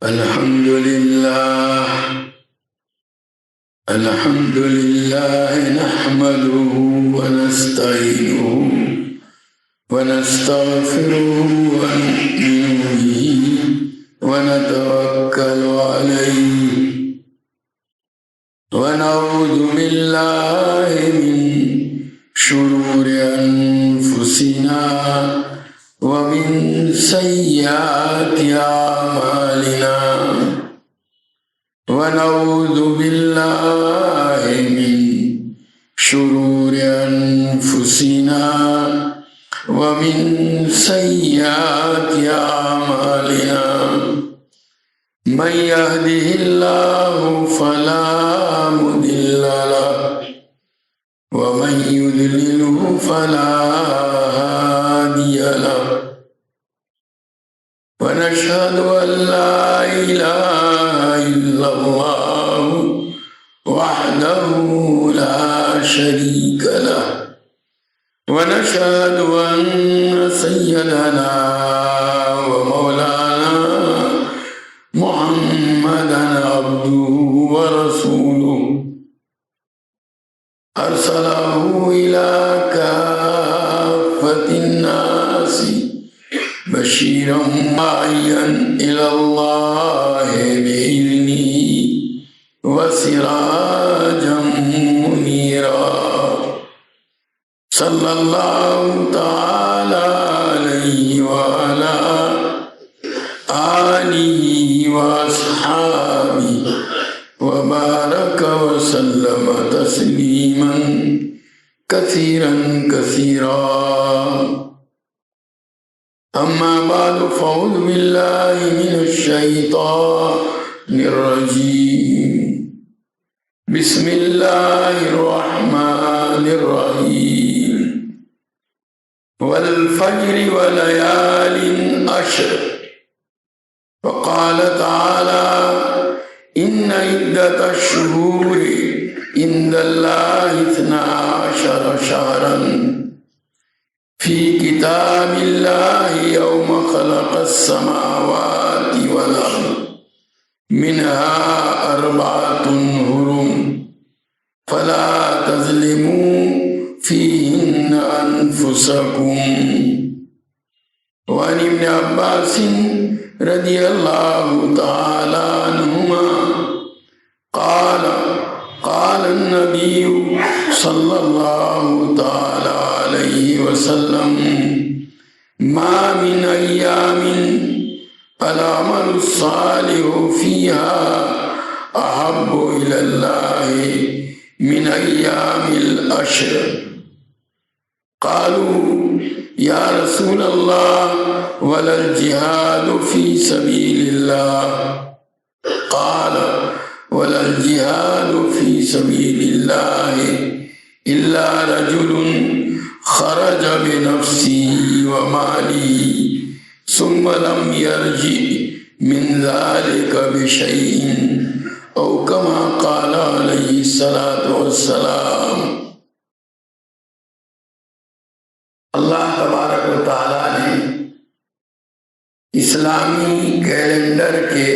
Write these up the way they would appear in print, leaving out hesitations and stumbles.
الحمد لله نحمده ونستعينه ونستغفره ونؤمن به ونتوكل عليه ونعوذ بالله من شرور أنفسنا ومن سيئات أعمالنا ونعوذ بالله من شرور أنفسنا ومن سيئات أعمالنا من يهده الله فلا مضل له ومن يضلله فلا هادي له ونشهد أن لا إله إلا الله وحده لا شريك له ونشهد أن سيدنا ومولانا محمدا عبده ورسوله أرسله إلى كافة الناس بشيرا وداعيا إلى الله بإذنه وسراجا منيرا صلى الله تعالى عليه وعلى آله وأصحابه وبارك وسلم تسليما كثيرا كثيرا أما بعد فأعوذ بالله من الشيطان الرجيم بسم الله الرحمن الرحيم والفجر وليال عشر وقال تعالى إن عدة الشهور عند الله 12 شهرا في كتاب الله يوم خلق السماوات والأرض منها 4 حرم فلا تظلموا فيهن أنفسكم. وعن ابن عباس رضي الله تعالى عنهما قال قال النبي صلى الله تعالى عليه وسلم ما من أيام العمل الصالح فيها أحب إلى الله من أيام العشر. قالوا يا رسول الله ولا الجهاد في سبيل الله؟ قال ولا الجهاد في سبيل الله إلا رجل خرج بنفسه وماله ثم لم يرجع من ذلك بشيء أو كما قال عليه الصلاة والسلام. اللہ تبارک و تعالیٰ نے اسلامی کیلنڈر کے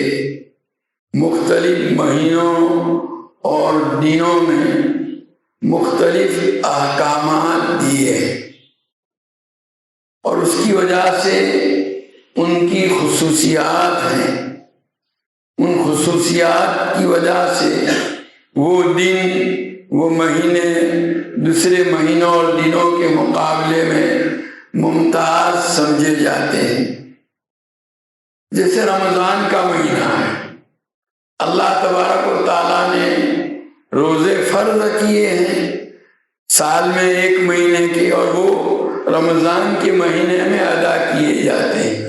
مختلف مہینوں اور دنوں میں مختلف احکامات دیے ہیں اور اس کی وجہ سے ان کی خصوصیات ہیں. ان خصوصیات کی وجہ سے وہ دن وہ مہینے دوسرے مہینوں اور دنوں کے مقابلے میں ممتاز سمجھے جاتے ہیں. جیسے رمضان کا مہینہ ہے، اللہ تبارک و تعالیٰ نے روزے فرض کیے ہیں سال میں 1 مہینے کے، اور وہ رمضان کے مہینے میں ادا کیے جاتے ہیں.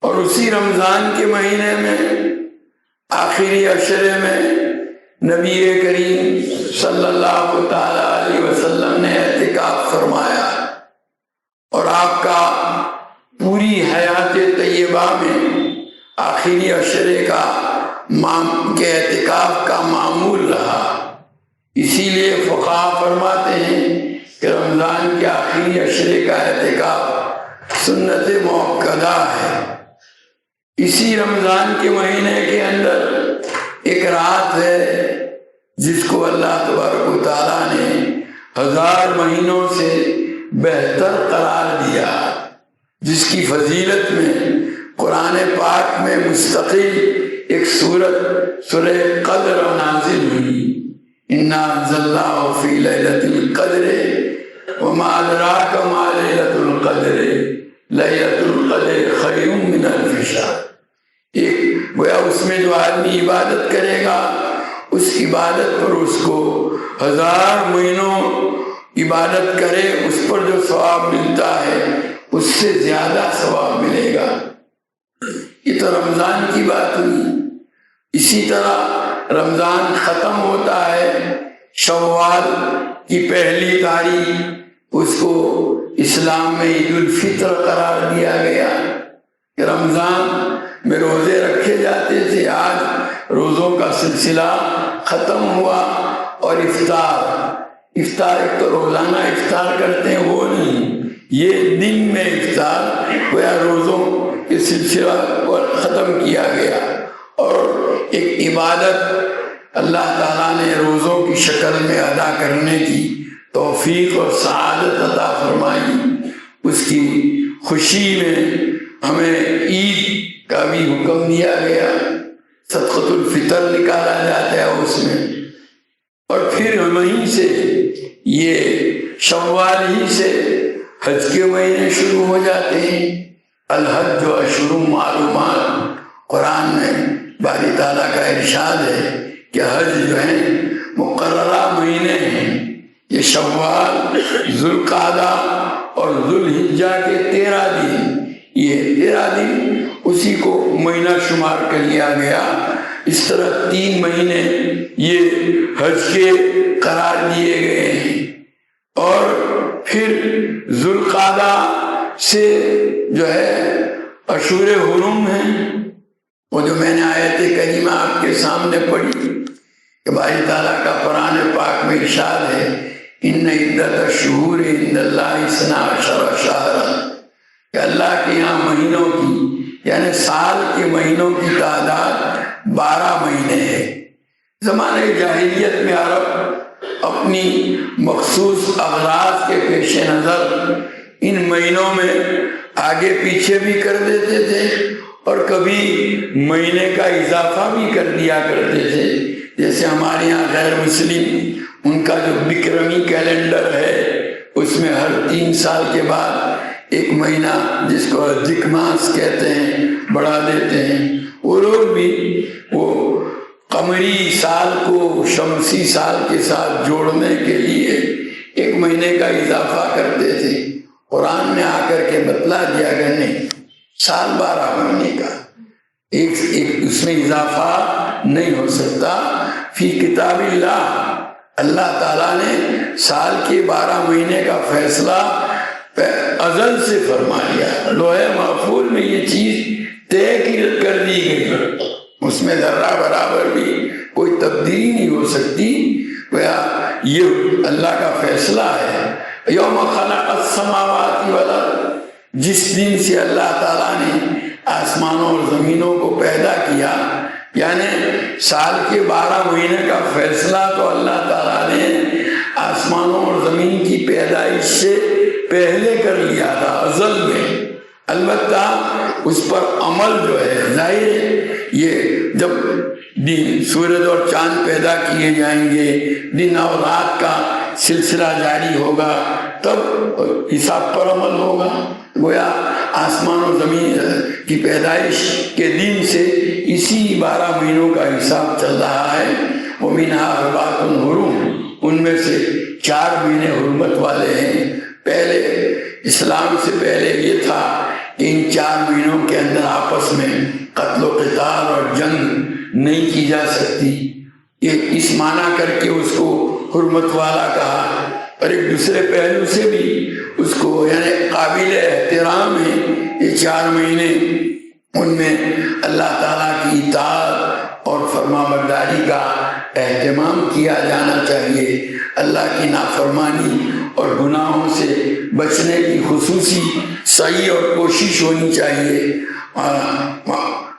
اور اسی رمضان کے مہینے میں آخری عشرے میں نبی کریم صلی اللہ تعالیٰ علیہ وسلم نے اعتکاف فرمایا، اور آپ کا پوری حیات طیبہ میں آخری عشرے کا اعتکاف کا معمول رہا. اسی لیے فقہا فرماتے ہیں کہ رمضان کے آخری عشرے کا اعتکاف سنت موقدہ ہے. اسی رمضان کے مہینے کے اندر ایک رات ہے جس کو اللہ تبارک و تعالیٰ نے 1000 مہینوں سے بہتر قرار دیا، جس کی فضیلت میں قرآن پاک میں مستقل ایک سورہ قدر نازل ہوئی۔ اِنَّا أَنزَلْنَاهُ فِي لَيْلَةِ الْقَدْرِ وَمَا أَدْرَاكَ مَا لَيْلَةُ الْقَدْرِ لَيْلَةُ الْقَدْرِ خَيْرٌ مِّنَ أَلْفِ شَهْرٍ۔ ایک گویا اس میں جو آدمی عبادت کرے گا، اس عبادت پر اس کو 1000 مہینوں عبادت کرے اس پر جو ثواب ملتا ہے اس سے زیادہ ثواب ملے گا۔ یہ تو رمضان کی بات ہوئی۔ اسی طرح رمضان ختم ہوتا ہے، شوال کی پہلی تاریخ اس کو اسلام میں عید الفطر قرار دیا گیا کہ رمضان میں روزے رکھے جاتے تھے، آج روزوں کا سلسلہ ختم ہوا، اور افطار ایک تو روزانہ افطار کرتے ہیں وہ نہیں، یہ دن میں افطار گویا روزوں کے سلسلہ کو ختم کیا گیا، اور ایک عبادت اللہ تعالیٰ نے روزوں کی شکل میں ادا کرنے کی توفیق اور سعادت عطا فرمائی۔ اس کی خوشی میں ہمیں عید کا بھی حکم دیا گیا، صدقۃ الفطر نکالا جاتا ہے اس میں، اور پھر وہیں سے یہ شوال ہی سے حج کے مہینے شروع ہو جاتے ہیں۔ الحج اشہر معلومات، قرآن میں باری تعالیٰ کا ارشاد ہے کہ حج جو ہے مقررہ مہینے ہیں، یہ شوال، ذوالقعدہ اور ذوالحجہ کے 13 دن، یہ 13 دن اسی کو مہینہ شمار کر لیا گیا۔ اس طرح 3 مہینے یہ حج کے قرار دیے گئے ہیں، اور پھر ذوالقعدہ سے جو ہے اشہر حرم ہیں، وہ جو میں نے آیت کریمہ آپ کے سامنے پڑھی کہ باری تعالیٰ کا قرآن پاک میں ارشاد ہے ان عدت الشہور عند اللہ 12 شہرا، کہ اللہ کے یہاں مہینوں کی یعنی سال کے مہینوں کی تعداد 12 مہینے ہے۔ زمانہ جاہلیت میں عرب اپنی مخصوص اغراض کے پیش نظر ان مہینوں میں آگے پیچھے بھی کر دیتے تھے، اور کبھی مہینے کا اضافہ بھی کر دیا کرتے تھے۔ جیسے ہمارے یہاں غیر مسلم ان کا جو بکرمی کیلنڈر ہے اس میں ہر 3 سال کے بعد ایک مہینہ جس کو ادھک ماس کہتے ہیں بڑھا دیتے ہیں، وہ لوگ بھی وہ قمری سال کو شمسی سال کے ساتھ جوڑنے کے لیے ایک مہینے کا اضافہ کرتے تھے۔ قرآن میں آ کر کے بتلا دیا گیا نہیں، سال 12 مہینے کا ایک اس میں اضافہ نہیں ہو سکتا۔ فی کتاب اللہ تعالیٰ نے سال کے 12 مہینے کا فیصلہ ازل سے فرما لیا، لوح محفوظ میں یہ چیز طے کر دی گئی، اس میں ذرہ برابر بھی کوئی تبدیلی نہیں ہو سکتی۔ یہ اللہ کا فیصلہ ہے۔ یوم خلق السماوات والارض، جس دن سے اللہ تعالیٰ نے آسمانوں اور زمینوں کو پیدا کیا، یعنی سال کے 12 مہینے کا فیصلہ تو اللہ تعالیٰ نے آسمانوں اور زمین کی پیدائش سے پہلے کر لیا تھا ازل میں۔ البتہ اس پر عمل جو ہے ظاہر ہے، یہ جب دن سورج اور چاند پیدا کیے جائیں گے، دن اور رات کا سلسلہ جاری ہوگا، تب حساب پر عمل ہوگا۔ گویا آسمان و زمین کی پیدائش کے دن سے اسی 12 مہینوں کا حساب چل رہا ہے۔ وَمِنْهَا أَرْبَعَةٌ حُرُمٌ، ان میں سے 4 مہینے حرمت والے ہیں۔ پہلے اسلام سے پہلے یہ تھا کہ ان 4 مہینوں کے اندر آپس میں قتل و قتال اور جنگ نہیں کی جا سکتی، یہ اس معنی کر کے اس کو حرمت والا کہا، اور ایک دوسرے پہلو سے بھی اس کو یعنی قابل احترام ہے یہ 4 مہینے، ان میں اللہ تعالیٰ کی اطاعت اور فرما برداری کا اہتمام کیا جانا چاہیے، اللہ کی نافرمانی اور گناہوں سے بچنے کی خصوصی سعی اور کوشش ہونی چاہیے۔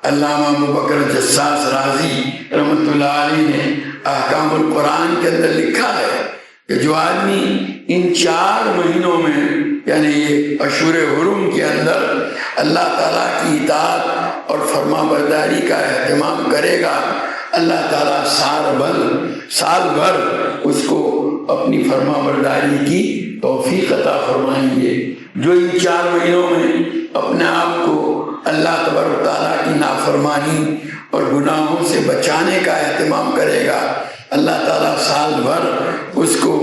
علامہ ابو بکر جساس رازی رحمۃ اللہ علیہ نے احکام القرآن کے اندر لکھا ہے کہ جو آدمی ان 4 مہینوں میں یعنی یہ اشہر حرم کے اندر اللہ تعالیٰ کی اطاعت اور فرما برداری کا اہتمام کرے گا، اللہ تعالیٰ سال بھر اس کو اپنی فرما برداری کی توفیق عطا فرمائیں گے۔ جو ان 4 مہینوں میں اپنے آپ کو اللہ تبارک و تعالیٰ کی نافرمانی اور گناہوں سے بچانے کا اہتمام کرے گا، اللہ تعالیٰ سال بھر اس کو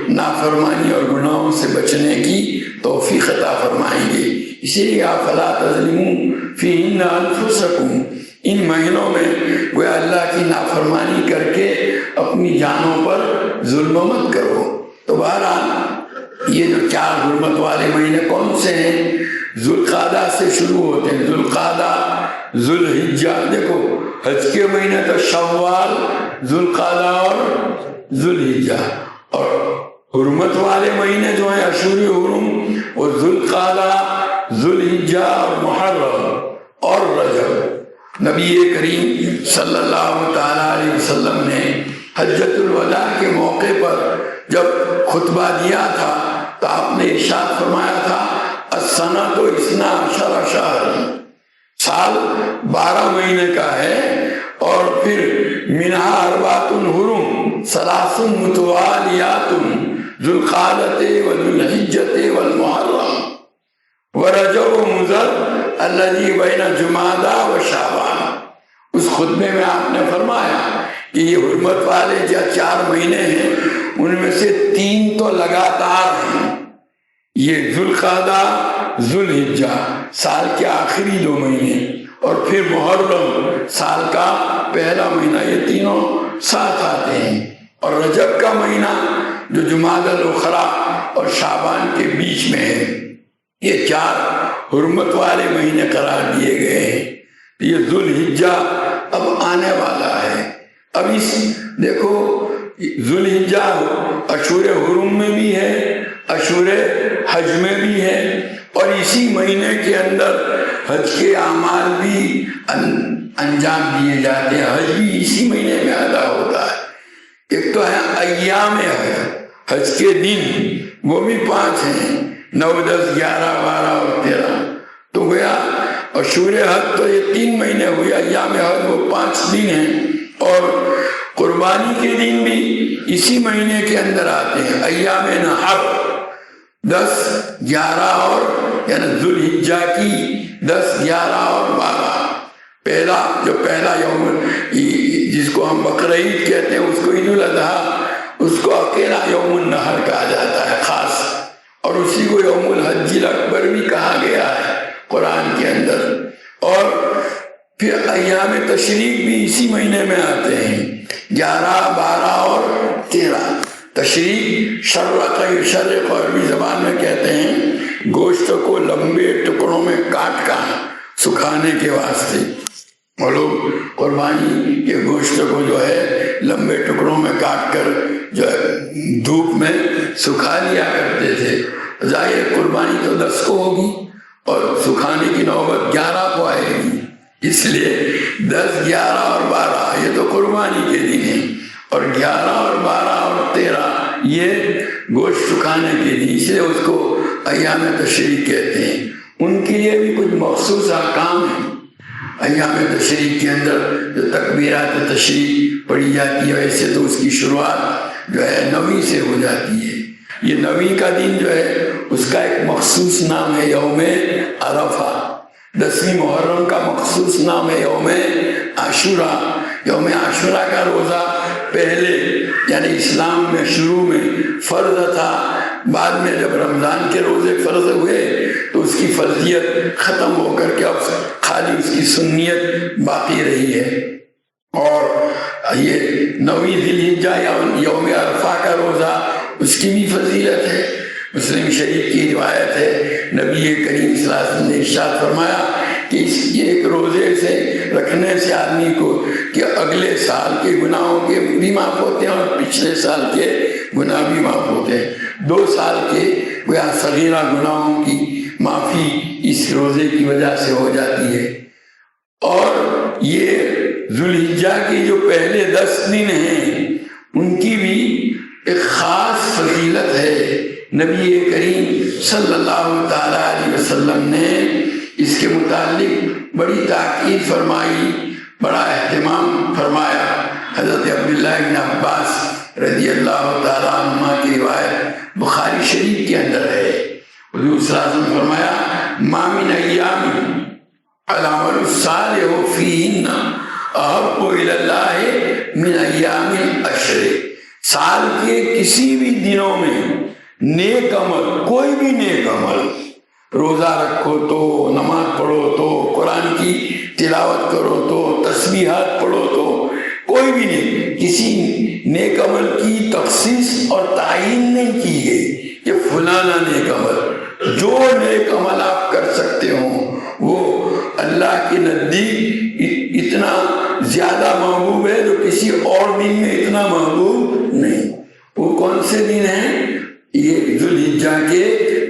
نافرمانی اور گناہوں سے بچنے کی توفیق عطا فرمائیں گے۔ اسی لیے فَلَا تَظْلِمُوا فِيهِنَّ أَنفُسَكُمْ، ان مہینوں میں وہ اللہ کی نافرمانی کر کے اپنی جانوں پر ظلم مت کرو۔ تو بہرحال یہ جو 4 حرمت والے مہینے کون سے ہیں؟ ذوالقعدہ سے شروع ہوتے ہیں، ذوالقعدہ، ذوالحجہ۔ دیکھو حج کے مہینے تو شوال، ذوالقعدہ اور ذوالحجہ، اور حرمت والے مہینے جو ہیں اشہر حرم وہ ذوالقعدہ، ذوالحجہ اور محرم اور رجب۔ نبی کریم صلی اللہ تعالیٰ علیہ وسلم نے حجۃ الوداع کے موقع پر جب خطبہ دیا تھا تو آپ نے ارشاد فرمایا تھا السنۃ 12 شہر، سال 12 مہینے کا ہے، اور پھر منہا اربعۃ حرم ثلاث متوالیات ذوالقعدۃ وذوالحجۃ والمحرم ورجب ومضر الذی بین جمادی وشعبان۔ اس خطبے میں آپ نے فرمایا کہ یہ حرمت والے جو 4 مہینے ہیں ان میں سے 3 تو لگاتار ہیں، یہ ذوالقعدہ، ذوالحجہ سال کے آخری 2 مہینے، اور پھر محرم سال کا پہلا مہینہ، یہ تینوں ساتھ آتے ہیں، اور رجب کا مہینہ جو جمادی الاخری اور شعبان کے بیچ میں ہے، یہ 4 حرمت والے مہینے قرار دیے گئے ہیں۔ یہ ذوالحجہ اب آنے والا ہے۔ اب اس دیکھو ذوالحجہ اشہر حرم میں بھی ہے، اشہر حج میں بھی ہے، اور اسی مہینے کے اندر حج کے اعمال بھی انجام دیے جاتے ہیں، حج بھی اسی مہینے میں ادا ہوتا ہے۔ ایک تو ہے ایام حج کے دن، وہ بھی 5 ہیں، 9، 10، 11، 12 اور 13۔ تو گویا اشہر حج تو یہ 3 مہینے ہوئے، ایام حج وہ 5 دن ہیں، اور قربانی کے دن بھی اسی مہینے کے اندر آتے ہیں، ایام نحر 10، 11 اور یعنی ذوالحجہ کی 10، 11 اور 12۔ پہلا یوم جس کو ہم بقرعید کہتے ہیں اس کو عید الاضحیٰ، اس کو اکیلا یوم النحر کہا جاتا ہے خاص، اور اسی کو یوم الحج الاکبر بھی کہا گیا ہے قرآن کے اندر۔ اور پھر ایام تشریق بھی اسی مہینے میں آتے ہیں، 11، 12 اور 13۔ تشریق شرق یشرق عربی زبان میں کہتے ہیں گوشت کو لمبے ٹکڑوں میں کاٹ کر سکھانے کے واسطے، اور لوگ قربانی کے گوشت کو جو ہے لمبے ٹکڑوں میں کاٹ کر جو ہے دھوپ میں سکھا لیا کرتے تھے۔ ظاہر قربانی تو 10 کو ہوگی اور سکھانے کی نوبت 11 کو آئے گی، اس لیے 10، 11 اور 12 یہ تو قربانی کے دن ہیں، اور 11 اور 12 اور 13 یہ گوشت سکھانے کے دن، اس لیے اس کو ایام تشریق کہتے ہیں۔ ان کے لیے بھی کچھ مخصوص احکام ہیں۔ ایام تشریق کے اندر جو تکبیرات تشریق پڑھی جاتی ہے، ویسے تو اس کی شروعات جو ہے 9ویں سے ہو جاتی ہے۔ یہ 9ویں کا دن جو ہے اس کا ایک مخصوص نام ہے یوم عرفہ۔ 10ویں محرم کا مخصوص نام ہے یوم عاشورہ۔ یوم عاشورہ کا روزہ پہلے یعنی اسلام میں شروع میں فرض تھا، بعد میں جب رمضان کے روزے فرض ہوئے تو اس کی فرضیت ختم ہو کر کے اب خالی اس کی سنیت باقی رہی ہے۔ اور یہ 9ویں ذی الحجہ یا یوم عرفہ کا روزہ اس کی بھی فضیلت ہے۔ مسلم شریف کی روایت ہے، نبی کریم صلی اللہ علیہ وسلم نے ارشاد فرمایا کہ اس ایک روزے سے رکھنے سے آدمی کو کہ اگلے سال کے گناہوں کے بھی معاف ہوتے ہیں اور پچھلے سال کے گناہ بھی معاف ہوتے ہیں۔ 2 سال کے گویا صغیرہ گناہوں کی معافی اس روزے کی وجہ سے ہو جاتی ہے۔ اور یہ ذوالحجہ کی جو پہلے 10 دن ہیں ان کی بھی ایک خاص فضیلت ہے۔ نبی کریم صلی اللہ تعالیٰ علیہ وسلم نے اس کے متعلق بڑی تاکید فرمائی، بڑا اہتمام فرمایا۔ حضرت عبداللہ بن عباس رضی اللہ تعالیٰ عنہ کی روایت بخاری شریف کے اندر ہے، حضور صلی اللہ علیہ وسلم فرمایا ما من ایام العمل الصالح فیہن احب الی اللہ من ایام العشر، سال کے کسی بھی دنوں میں نیک عمل، کوئی بھی نیک عمل، روزہ رکھو تو، نماز پڑھو تو، قرآن کی تلاوت کرو تو، تسبیحات پڑھو تو، کوئی بھی نیک، کسی نیک عمل کی تخصیص اور تعین نہیں کی گئی کہ فلانا نیک عمل، جو نیک عمل آپ کر سکتے ہوں وہ اللہ کے نزدیک اتنا زیادہ محبوب ہے جو کسی اور دن میں اتنا محبوب نہیں۔ وہ کون سے دن ہیں؟ یہ ذوالحجہ کے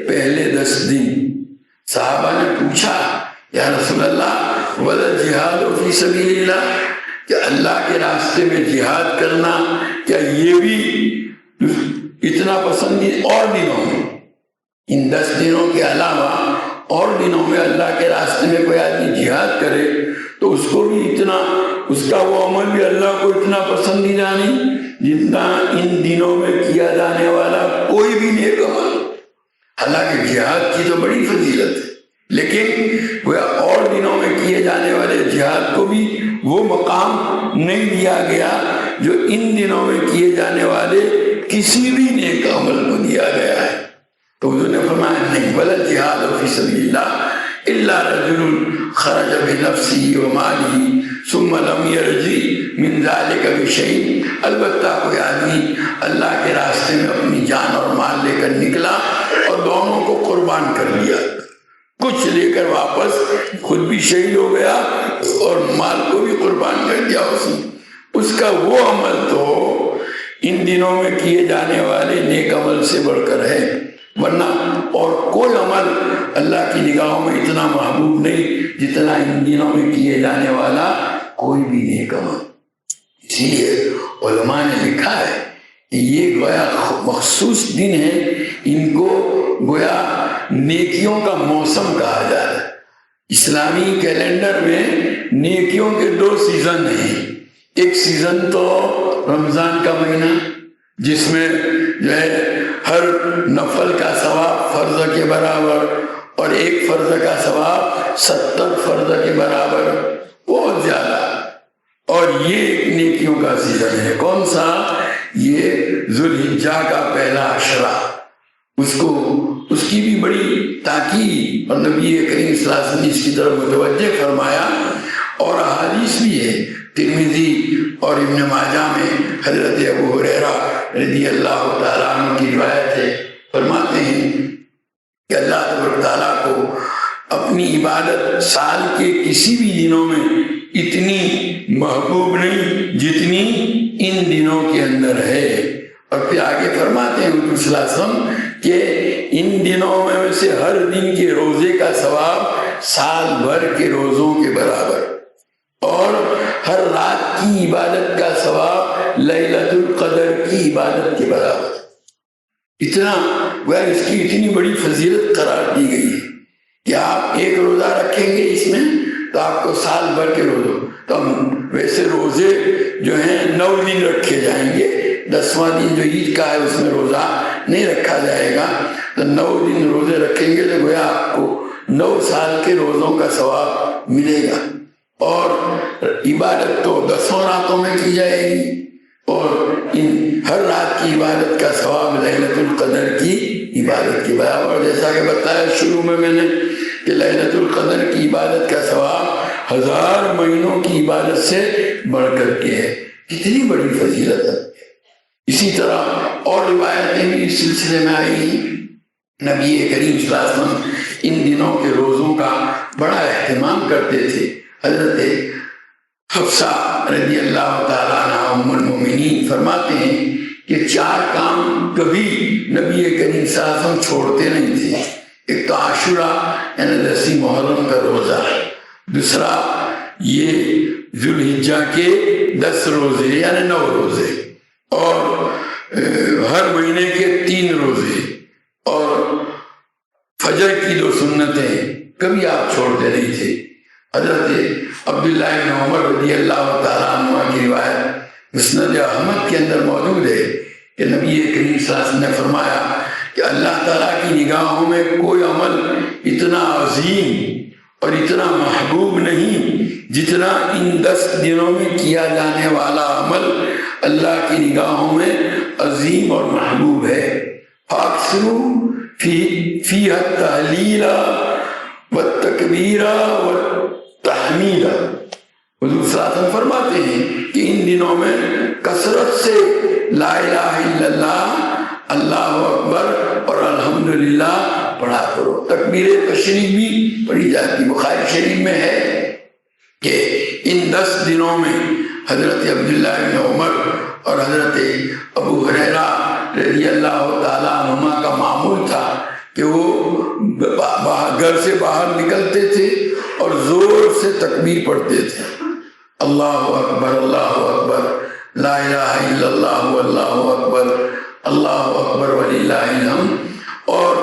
پہلے 10 دن۔ صحابہ نے پوچھا یا رسول اللہ ولا جہاد فی سبیل اللہ، کہ اللہ کے راستے میں جہاد کرنا کیا یہ بھی اتنا پسندیدہ؟ اور دنوں میں، ان 10 دنوں کے علاوہ اور دنوں میں اللہ کے راستے میں کوئی آدمی جہاد کرے تو اس کو بھی اتنا، اس کا وہ عمل بھی اللہ کو اتنا پسندیدہ نہیں جتنا ان دنوں میں کیا جانے والا کوئی بھی نیک عمل۔ حالانکہ جہاد کی تو بڑی فضیلت ہے، لیکن وہ اور دنوں میں کیے جانے والے جہاد کو بھی وہ مقام نہیں دیا گیا جو ان دنوں میں کیے جانے والے کسی بھی نیک عمل کو دیا گیا ہے۔ تو حضور نے فرمایا نہیں، ولا جہاد فی سبیل اللہ الا رجل خرج بنفسه وماله ثم لم يرجع من ذلك بشيء، البتہ کوئی آدمی اللہ کے راستے میں اپنی جان اور مال لے کر نکلا اور دونوں کو قربان کر دیا، کچھ لے کر واپس خود بھی شہید ہو گیا اور مال کو بھی قربان کر دیا اس نے، اس کا وہ عمل تو ان دنوں میں کیے جانے والے نیک عمل سے بڑھ کر ہے، ورنہ اور کوئی عمل اللہ کی نگاہوں میں اتنا محبوب نہیں جتنا ان دنوں میں کیے جانے والا کوئی بھی نیک عمل۔ اسی لیے علماء نے لکھا ہے کہ یہ گویا مخصوص دن ہے، ان کو گویا نیکیوں کا موسم کہا جاتا ہے۔ اسلامی کیلنڈر میں نیکیوں کے 2 سیزن ہیں، ایک سیزن تو رمضان کا مہینہ جس میں جو ہے ہر نفل کا ثواب فرض کے برابر اور ایک فرض کا ثواب 70 فرض کے برابر، بہت زیادہ، اور یہ ایک نیکیوں کا سیزن ہے۔ کون سا؟ یہ ذوالحجہ کا پہلا عشرہ، اس کی بھی بڑی تاکید اور نبی کریم صلی اللہ علیہ وسلم نے اس کی طرف متوجہ فرمایا، اور احادیث بھی ہے ترمذی اور ابن ماجہ میں حضرت ابو ہریرہ رضی اللہ تعالیٰ عنہ کی روایت ہے، فرماتے ہیں کہ اللہ تبارک تعالیٰ کو اپنی عبادت سال کے کسی بھی دنوں میں اتنی محبوب نہیں جتنی ان دنوں کے اندر ہے۔ اور پھر آگے فرماتے ہیں حضور صلی اللہ علیہ وسلم کہ ان دنوں میں سے ہر دن کے روزے کا ثواب سال بھر کے روزوں کے برابر، اور ہر رات کی عبادت کا ثواب لیلۃ القدر کی عبادت کے برابر۔ اتنا اس کی اتنی بڑی فضیلت قرار دی گئی ہے کہ آپ ایک روزہ رکھیں گے اس میں تو آپ کو سال بھر کے روزے، تو ویسے روزے جو ہیں 9 دن رکھے جائیں گے، 10واں دن جو عید کا ہے اس میں روزہ نہیں رکھا جائے گا، تو 9 دن روزے رکھیں گے تو گویا آپ کو 9 سال کے روزوں کا ثواب ملے گا۔ اور عبادت تو 10 راتوں میں کی جائے گی، اور ان ہر رات کی عبادت کا ثواب لیلۃ القدر کی عبادت کے برابر۔ جیسا کہ بتایا شروع میں نے کہ لیلۃ القدر کی عبادت کا ثواب 1000 مہینوں کی عبادت سے بڑھ کر کے ہے۔ کتنی بڑی فضیلت ہے۔ اسی طرح اور روایتیں بھی اس سلسلے میں آئی ہیں۔ نبی کریم صلی اللہ علیہ وسلم ان دنوں کے روزوں کا بڑا اہتمام کرتے تھے۔ حضرت حفصہ رضی اللہ تعالیٰ عنہ ام المؤمنین فرماتے ہیں کہ 4 کام کبھی نبی کریم صلی اللہ علیہ وسلم چھوڑتے نہیں تھے۔ ایک تو عاشورہ یعنی 10 محرم کا روزہ، دوسرا یہ ذوالحجہ کے 10 روزے یعنی 9 روزے، اور ہر مہینے کے 3 روزے، اور فجر کی 2 سنتیں کبھی آپ چھوڑتے نہیں تھے۔ حضرت عبداللہ بن عمر رضی اللہ تعالیٰ عنہ کی روایت مسند احمد کے اندر موجود ہے کہ نبی کریم صلی اللہ علیہ وسلم نے فرمایا کہ اللہ تعالیٰ کی نگاہوں میں کوئی عمل اتنا عظیم اور اتنا محبوب نہیں جتنا ان 10 دنوں میں کیا جانے والا عمل اللہ کی نگاہوں میں عظیم اور محبوب ہے۔ فَأَكْثِرُوا فِيهَا التَّهْلِيلَ وَالتَّكْبِيرَ وَالتَّحْمِيدَ۔ حضور صلی اللہ علیہ وسلم فرماتے ہیں کہ ان دنوں میں کثرت سے لا الہ الا اللہ، اللہ اکبر اور الحمدللہ پڑھا کرو۔ تکبیر تشریف بھی پڑھی جاتی۔ بخاری شریف میں ہے کہ ان 10 دنوں میں حضرت عبداللہ بن عمر اور حضرت ابو ہریرہ رضی اللہ تعالیٰ عنہما کا معمول تھا کہ وہ گھر سے باہر نکلتے تھے اور زور سے تکبیر پڑھتے تھے، اللہ اکبر اللہ اکبر، لا الہ الا اللہ اللہ اکبر، اللہ اکبر وللہ الحمد، اور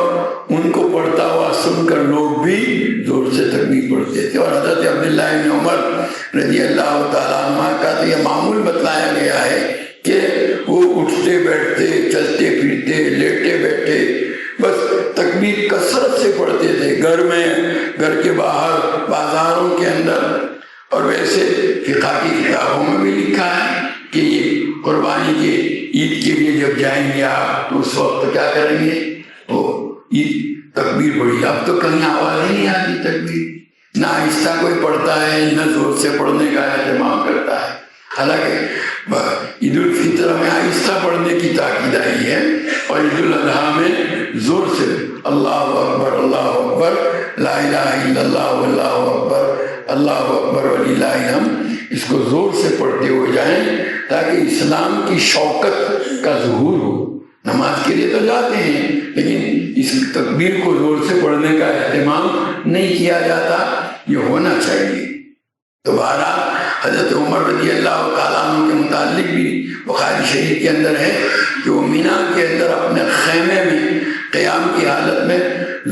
ان کو پڑھتا ہوا سن کر لوگ بھی زور سے تکبیر پڑھتے تھے۔ اور حضرت عبداللہ بن عمر رضی اللہ تعالیٰ عنہ کا تو یہ معمول بتلایا گیا ہے کہ وہ اٹھتے بیٹھتے، چلتے پھرتے، لیٹے بیٹھے، بس تکبیر کثرت سے پڑھتے تھے، گھر میں، گھر کے باہر، بازاروں کے اندر۔ اور ویسے فقہ کی کتابوں میں بھی لکھا ہے کہ یہ قربانی کے عید کے لیے جب جائیں گے آپ تو اس وقت کیا کریں گے؟ وہ عید تکبیر پڑھی۔ اب تو کہیں آواز ہی نہیں آتی تکبیر، نہ آہستہ کوئی پڑھتا ہے نہ زور سے پڑھنے کا اہتمام کرتا ہے۔ حالانکہ عید الفطر میں آہستہ پڑھنے کی تاکید آئی ہے، اور عید الاضحیٰ میں زور سے اللہ اکبر لا الہ الا اللہ واللہ اکبر اللہ اکبر وللہ الحمد، اس کو زور سے پڑھتے ہوئے جائیں تاکہ اسلام کی شوکت کا ظہور ہو۔ نماز کے لیے تو جاتے ہیں لیکن اس تکبیر کو زور سے پڑھنے کا اہتمام نہیں کیا جاتا، یہ ہونا چاہیے۔ تو بہرحال حضرت عمر رضی اللہ تعالیٰ عنہ کے متعلق بھی بخاری شریف کے اندر ہے کہ وہ مینا کے اندر اپنے خیمے میں قیام کی حالت میں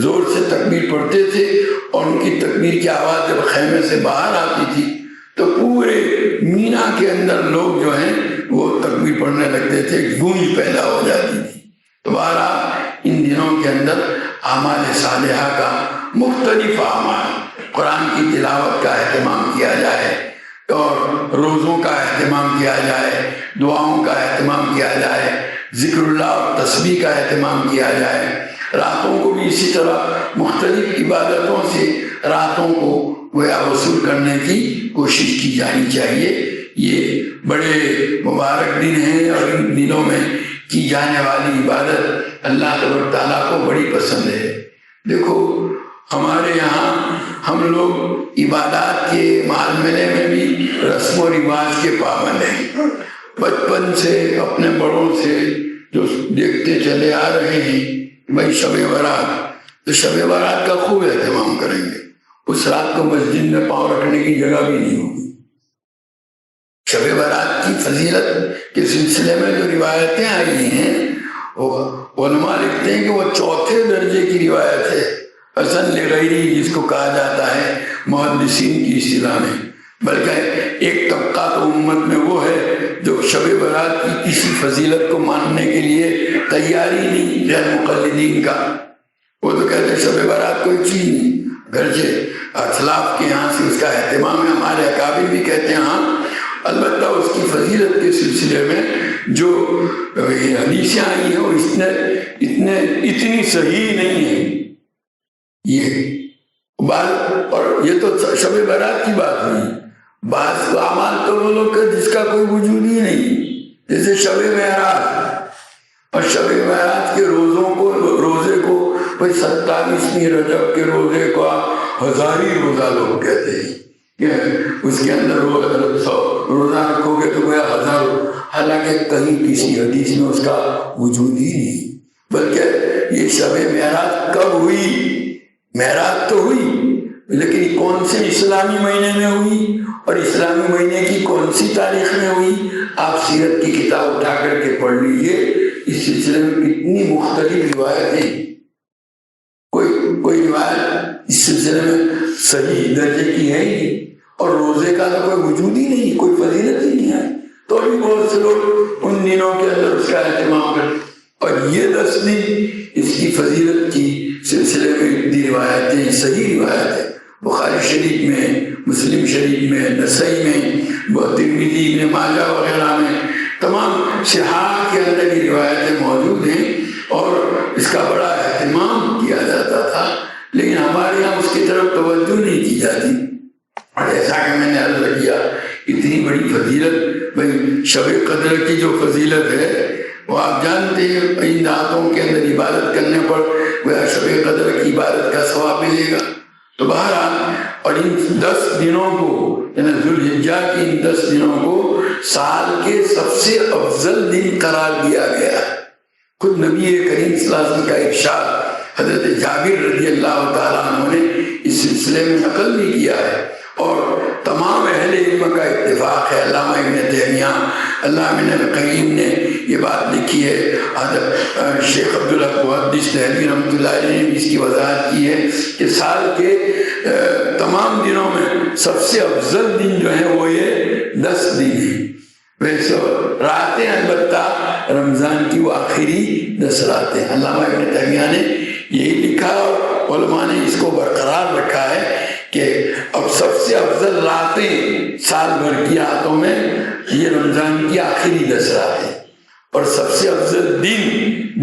زور سے تکبیر پڑھتے تھے، اور ان کی تکبیر کی آواز جب خیمے سے باہر آتی تھی تو پورے مینا کے اندر لوگ جو ہیں وہ تکبیر پڑھنے لگتے تھے، گونج پیدا ہو جاتی تھی۔ تو بہرحال ان دنوں کے اندر اعمال صالحہ کا، مختلف اعمال، قرآن کی تلاوت کا اہتمام کیا جائے، اور روزوں کا اہتمام کیا جائے، دعاؤں کا اہتمام کیا جائے، ذکر اللہ اور تسبیح کا اہتمام کیا جائے۔ راتوں کو بھی اسی طرح مختلف عبادتوں سے راتوں کو گویا وصول کرنے کی کوشش کی جانی چاہیے۔ یہ بڑے مبارک دن ہیں، اور ان دنوں میں کی جانے والی عبادت اللہ تبارک تعالیٰ کو بڑی پسند ہے۔ دیکھو ہمارے یہاں ہم لوگ عبادات کے معاملے میں بھی رسم و رواج کے پابند ہیں۔ بچپن سے اپنے بڑوں سے جو دیکھتے چلے آ رہے ہیں، بھائی شب برات، تو شب برات کا خوب اہتمام کریں گے۔ اس رات کو مسجد میں پاؤں رکھنے کی جگہ بھی نہیں ہوگی۔ شب برات کی فضیلت کے سلسلے میں جو روایتیں آئی ہیں، وہ علماء لکھتے ہیں کہ وہ 4تھے درجے کی روایت ہے، حسن لغیری جس کو کہا جاتا ہے محدثین کی اصطلاح میں۔ بلکہ ایک طبقہ تو امت میں وہ ہے جو شب برات کی کسی فضیلت کو ماننے کے لیے تیاری نہیں، غیر مقلدین کا۔ وہ تو کہتے ہیں شب برات کوئی چیز نہیں، گرچہ اخلاف کے یہاں سے اس کا اہتمام ہے، ہمارے اکابر بھی کہتے ہیں ہاں، البتہ اس کی فضیلت کے سلسلے میں جو حدیثیں آئی ہیں وہ اتنی صحیح نہیں ہے۔ یہ بات، اور یہ تو شب برات کی بات ہوئی۔ بعض اعمال تو وہ لوگ جس کا کوئی وجود ہی نہیں، جیسے شب معراج، اور شب معراج کے روزے کو کوئی 27ویں رجب کے روزے کو ہزاری روزہ لوگ کہتے ہیں کہ اس کے اندر روزہ رکھو گے تو کوئی 1000، حالانکہ کہیں کسی حدیث میں اس کا وجود ہی نہیں۔ بلکہ یہ شب معراج کب ہوئی؟ معراج تو ہوئی لیکن کون سے اسلامی مہینے میں ہوئی؟ اور اسلامی مہینے کی کون سی تاریخ میں ہوئی، آپ سیرت کی کتاب اٹھا کر کے پڑھ لیجیے، اس سلسلے میں کتنی مختلف روایتیں، کوئی روایت اس سلسلے میں صحیح درجے کی ہے ہی، اور روزے کا تو کوئی وجود ہی نہیں، کوئی فضیلت ہی نہیں ہے، تو بھی بہت سے لوگ ان دنوں کے اندر اس کا اہتمام کرتے، اور یہ 10 دن اس کی فضیلت کی سلسلے میں اتنی روایتیں، صحیح روایتیں بخاری شریف میں، مسلم شریف میں، نسائی میں، ترمذی میں، ماجہ وغیرہ میں، تمام صحاح کے اندر یہ روایتیں موجود ہیں، اور اس کا بڑا اہتمام کیا جاتا تھا، لیکن ہمارے یہاں اس کی طرف توجہ نہیں کی جاتی۔ اور ایسا کہ میں نے عرض کیا، اتنی بڑی فضیلت، بھائی شب قدر کی جو فضیلت ہے وہ آپ جانتے ہیں، ان راتوں کے اندر عبادت کرنے پر وہ شب قدر کی عبادت کا ثواب ملے گا۔ تو بہرحال، اور ان 10 دنوں کو، یعنی ذوالحجہ کی ان 10 دنوں کو سال کے سب سے افضل دن قرار دیا گیا۔ خود نبی کریم صلی اللہ علیہ وسلم کا ارشاد حضرت جابر رضی اللہ تعالیٰ عنہ نے اس سلسلے میں نقل بھی کیا ہے، اور تمام اہل علم کا اتفاق ہے۔ علامہ ابن تیمیہ، علامہ ابن القیم نے یہ بات لکھی ہے، حضرت شیخ عبدالحق محدث دہلوی رحمۃ اللہ علیہ نے اس کی وضاحت کی ہے کہ سال کے تمام دنوں میں سب سے افضل دن جو ہے وہ یہ 10 دن ہیں۔ ویسے راتیں البتہ رمضان کی وہ آخری 10 راتیں، علامہ ابن تیمیہ نے یہی لکھا، اور علماء نے اس کو برقرار رکھا ہے کہ اب سب سے افضل راتیں سال بھر کی راتوں میں یہ رمضان کی آخری 10 راتیں، اور سب سے افضل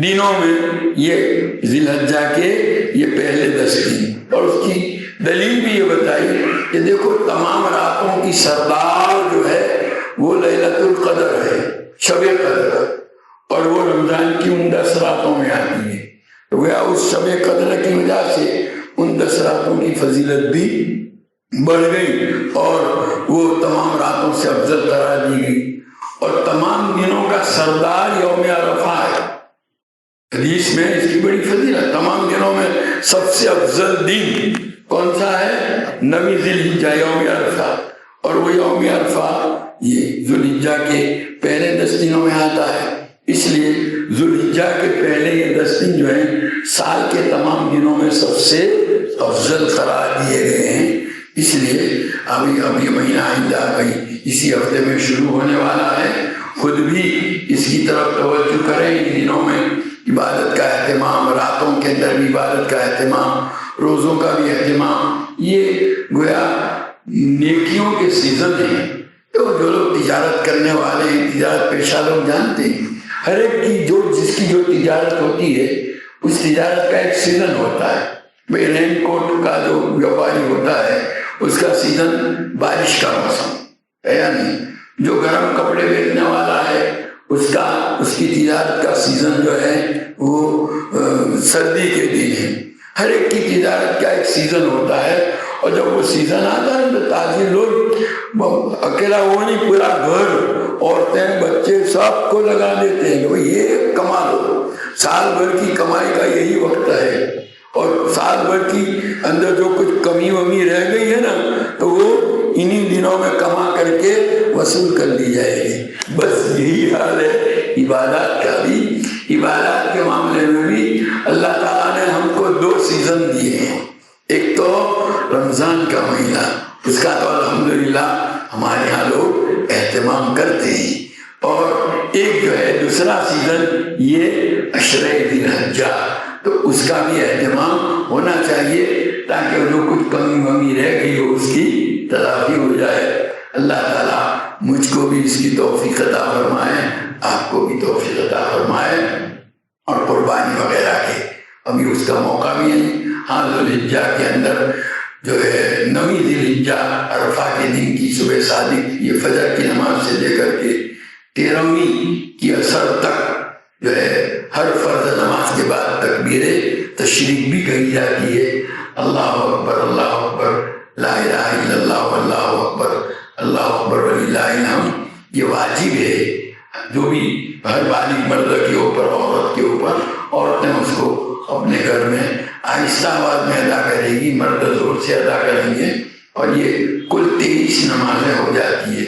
دنوں میں یہ ذی الحجہ کے یہ پہلے 10 دن۔ اور اس کی دلیل بھی یہ بتائی کہ دیکھو تمام راتوں کی سردار جو ہے وہ لیلۃ القدر ہے، شب قدر، اور وہ رمضان کی ان 10 راتوں میں آتی ہے، تو وہ اس شب قدر کی وجہ سے ان 10 راتوں کی فضیلت بھی بڑھ گئی، اور وہ تمام راتوں سے افضل قرار دی گئی۔ اور تمام دنوں کا سردار یوم عرفہ ہے، حدیث میں اس کی بڑی فضیلت، تمام دنوں میں سب سے افضل دن کون سا ہے؟ 9 ذی الحجہ، یوم عرفہ، اور وہ یوم عرفہ یہ ذوالحجہ کے پہلے 10 دنوں میں آتا ہے، اس لیے ذوالحجہ کے پہلے یہ 10 دن جو ہیں سال کے تمام دنوں میں سب سے افضل قرار دیے گئے ہیں۔ اس لیے اب یہ مہینہ آئندہ اسی ہفتے میں شروع ہونے والا ہے، خود بھی اس کی طرف توجہ کریں، ان دنوں میں عبادت کا اہتمام، راتوں کے اندر بھی عبادت کا اہتمام، روزوں کا بھی اہتمام، یہ گویا نیکیوں کے سیزن ہیں۔ تو جو لوگ تجارت کرنے والے ہیں، تجارت پیشہ لوگ جانتے ہیں، ہر ایک کی جس کی جو تجارت ہوتی ہے اس تجارت کا ایک سیزن ہوتا ہے۔ بھئی رین کوٹ کا جو ویاپاری ہوتا ہے اس کا سیزن بارش کا موسم ہے یا نہیں، جو گرم کپڑے بیچنے والا ہے اس کی تجارت کا سیزن جو ہے وہ سردی کے دن ہے۔ ہر ایک کی تجارت کا ایک سیزن ہوتا ہے، اور جب وہ سیزن آتا ہے تو تاجر لوگ اکیلا وہ نہیں، پورا گھر، عورتیں، بچے سب کو لگا دیتے ہیں کہ یہ کما لو، سال بھر کی کمائی کا یہی وقت ہے، اور سال بھر کی اندر جو کچھ کمی ومی رہ گئی ہے نا تو وہ انہی دنوں میں کما کر کے وصول کر لی جائے گی۔ بس یہی حال ہے عبادات کا بھی۔ عبادات کے معاملے میں بھی اللہ تعالیٰ نے ہم کو 2 سیزن دیے ہیں، ایک تو رمضان کا مہینہ، اس کا تو الحمدللہ ہمارے یہاں لوگ اہتمام کرتے ہیں، اور ایک جو ہے دوسرا سیزن یہ عشرہ ذی الحجہ، تو اس کا بھی اہتمام ہونا چاہیے تاکہ جو کچھ کمی ومی رہ گئی ہو اس کی تلافی ہو جائے۔ اللہ تعالیٰ مجھ کو بھی اس کی توفیق عطا فرمائے، آپ کو بھی توفیق عطا فرمائے، اور قربانی وغیرہ کے ابھی اس کا موقع بھی ہے۔ ہاں ذوالحجہ کے اندر جو ہے 9 ذی الحجہ عرفہ کے دن کی صبح صادق، یہ فجر کی نماز سے لے کر کے 13ویں کی عصر تک جو ہے ہر فرض نماز کے بعد تکبیر تشریق بھی کہی جاتی ہے، اللہ اکبر اللہ اکبر لا الہ الا اللہ واللہ اکبر اللہ اکبر وللہ الحمد، یہ واجب ہے، جو بھی ہر بالغ مرد کے اوپر، عورت کے اوپر، عورتیں اس کو اپنے گھر میں آہستہ آواز میں ادا کرے گی، مرد زور سے ادا کریں گے، اور یہ کل 23 نمازیں ہو جاتی ہے۔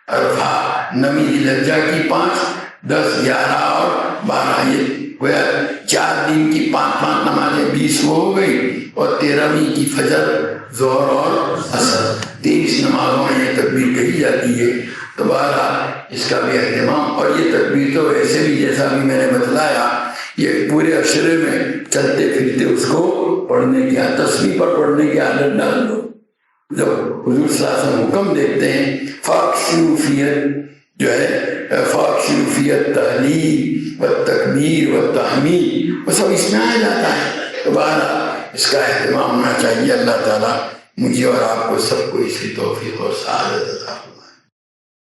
عرفہ، نمی لجہ کی 5، 10، 11 اور 12، یہ گویا 4 دن کی 5 نمازیں 20 وہ ہو گئی، اور 13ویں کی فجر، ظہر اور عصر، 23 نمازوں میں یہ تکبیر کہی جاتی ہے۔ دوبارہ اس کا بھی اہتمام، اور یہ تکبیر تو ایسے بھی جیسا بھی میں نے بتلایا، یہ پورے عشرے میں چلتے پھرتے اس کو پڑھنے کی، تسبیح پر پڑھنے کی عادت ڈال دو۔ جب حضور صلی اللہ علیہ وسلم حکم دیتے ہیں فاکثروا فیہ، جو ہے فاکثروا فیہ التہلیل والتکبیر والتحمید، وہ سب اس میں آ جاتا ہے۔ دوبارہ اس کا اہتمام ہونا چاہیے۔ اللہ تعالیٰ مجھے اور آپ کو سب کو اسی توفیق اور سعادت عطا